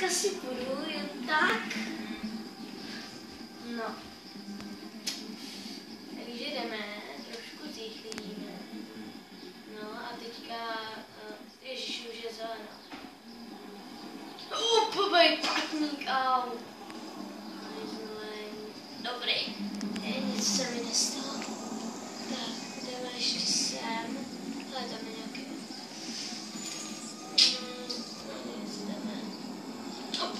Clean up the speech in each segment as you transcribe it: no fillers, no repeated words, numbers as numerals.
dneska si půjdu jen tak. No. Takže jdeme, trošku zrychlíme. No a teďka, ježiš, už je zelená. Pobej patník, au. Dobrý, nic se mi nestalo. Tak, jdeme ještě sem. Ale tam je nějaké. Jdeme. Hop.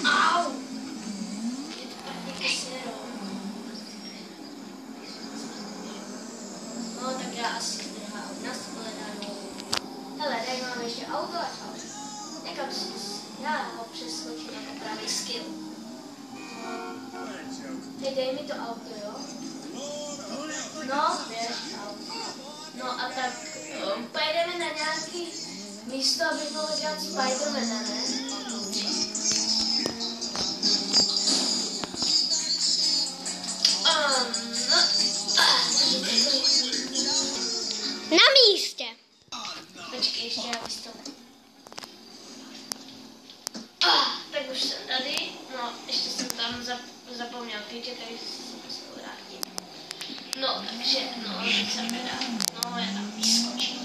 Au! Je to patník směrou. No tak já asi zdrhám na shledanou. Hele, tady máme ještě auto a čau. Někam si já ho přeskočím jako pravý skill. Hej, dej mi to auto, jo? No, běž auto. No a tak pojedeme na nějaký místo, abych mohl dělat Spidermana, ne? Na místě. Počkej, ještě já vystoupím. Tak už jsem tady, no ještě jsem tam zapomněl klíče, takže jsem musel vrátit. No, takže, no, teď jsem teda, no, já tam vyskočím.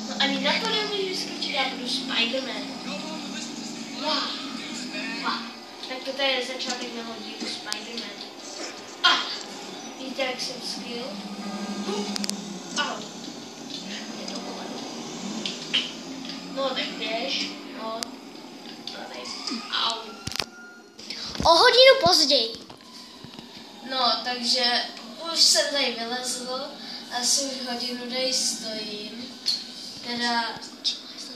No, ani na to nemůžu vyskočit, já budu Spiderman. Tak to tady je začátek mého dílu Spiderman. Víte, jak jsem skill? Je to bolelo. No, tak běž, no. Au. O hodinu později. No, takže už jsem tady vylezl, asi už hodinu tady stojím. Teda,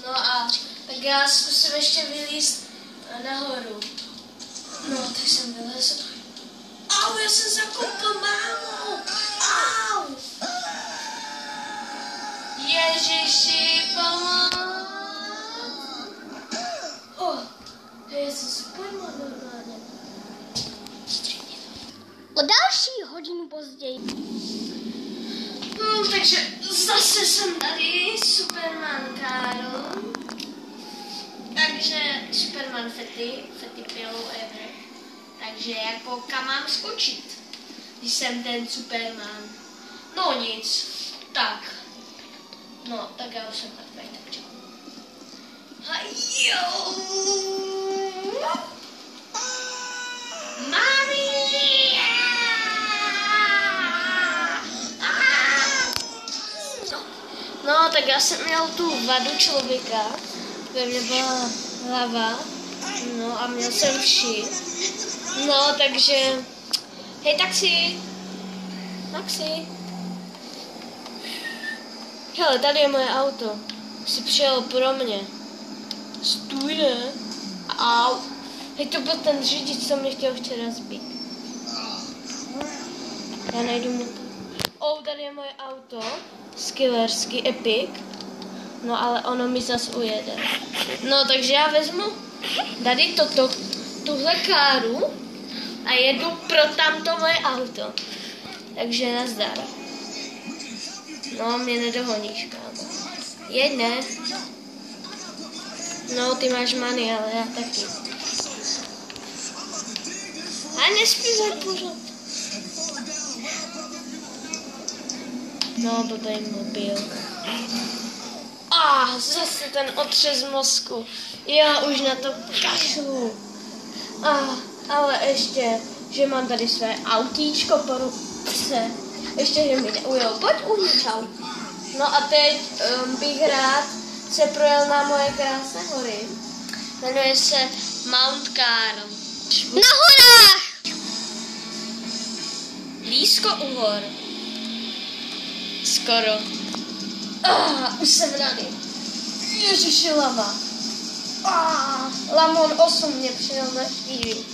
no a tak já zkusím ještě vylízt nahoru. No, tak jsem vylezl. Au, já jsem zakopl mámu. Au. Ježiši, pomoc. Já jsem Superman normálně. O další hodinu později. No, takže zase jsem tady, Superman Karl. Takže Superman Fetty Pillow Ever. Takže jako kam mám skočit, když jsem ten Superman? No nic, tak. No, tak já už jsem mrtvej, tak čau. Hajo! Mami! No, tak já jsem měl tu vadu člověka, ve mně byla hlava, no a měl jsem vši. No, takže, hej taxi, hele, tady je moje auto, jsi přijel pro mě. Stůj, ne? Au. Hej, to byl ten řidič, co mě chtěl včera zbít. Já najdu mu to. Tady je moje auto, skillerský Epic. No, ale ono mi zas ujede. No, takže já vezmu tady tuhle káru a jedu pro tamto moje auto. Takže nazdar. No, mě nedohoníš, kámo. Jedne. No, ty máš money, ale já taky. A nespívej pořád. No, to tady mobil. Zase ten otřes mozku. Já už na to kašlu. Ale ještě, že mám tady své autíčko po ruce. Ještě, že mi neujel. Pojď uvnitř, čau. No a teď bych rád se projel na moje krásné hory. Jmenuje se Mount Carl. Na horách! Blízko u hor. Skoro. Už jsem tady. Ježiši, lava. Lamon 8 mě přijel na chvíli.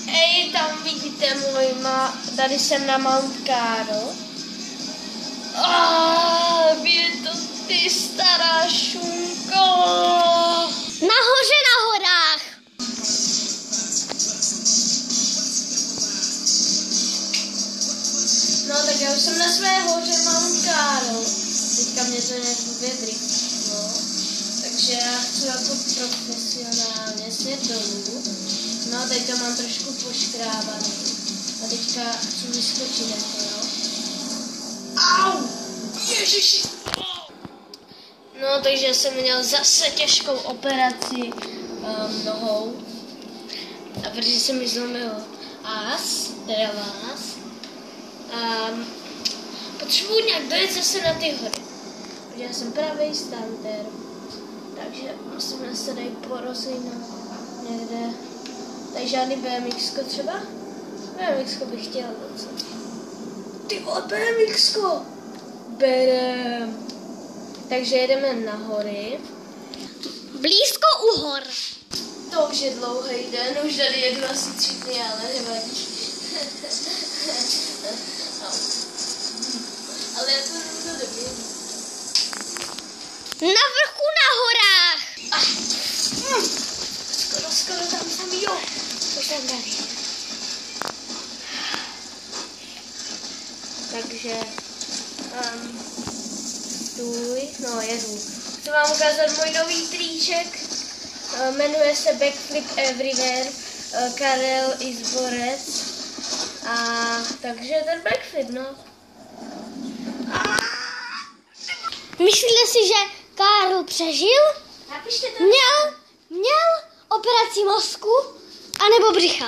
Ej, tam vidíte tady jsem na Mount Carl. Je to ty stará šunko. Nahoře na horách. No tak já už jsem na své hoře Mount Carl. Teďka mě to nějak vědří. No. Takže já chci něco jako profesionálně smět dolů. No, teď to mám trošku poškrábaný. A teďka chci vyskočit jako, jo. Au! Ježiši! No, takže jsem měl zase těžkou operaci nohou. A protože jsem mi zlomil teda vás. Potřebuji nějak dojet zase na ty hory. Protože já jsem pravý stanter. Takže musíme se tady porozlínout někde. Tady žádný BMX-ko třeba? BMX-ko bych chtěla docela. Ty vole, BMX-ko! Berem. Takže jedeme na hory. Blízko u hor. To už je dlouhý den, už tady jedu asi 3 dny, ale nevadí. Ale já to nemůžu dobrý. Na vrchu na horách. Skoro tam jsem, jo. Už jsem tady. Takže, stůj, no jedu. Chci vám ukázat můj nový triček. Jmenuje se Backflip Everywhere. Karel Izborec. A takže ten backflip, no. Myslíte si, že Karl přežil? Napište to. Měl operaci mozku anebo břicha.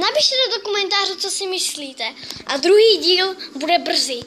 Napište do komentářů, co si myslíte. A druhý díl bude brzy.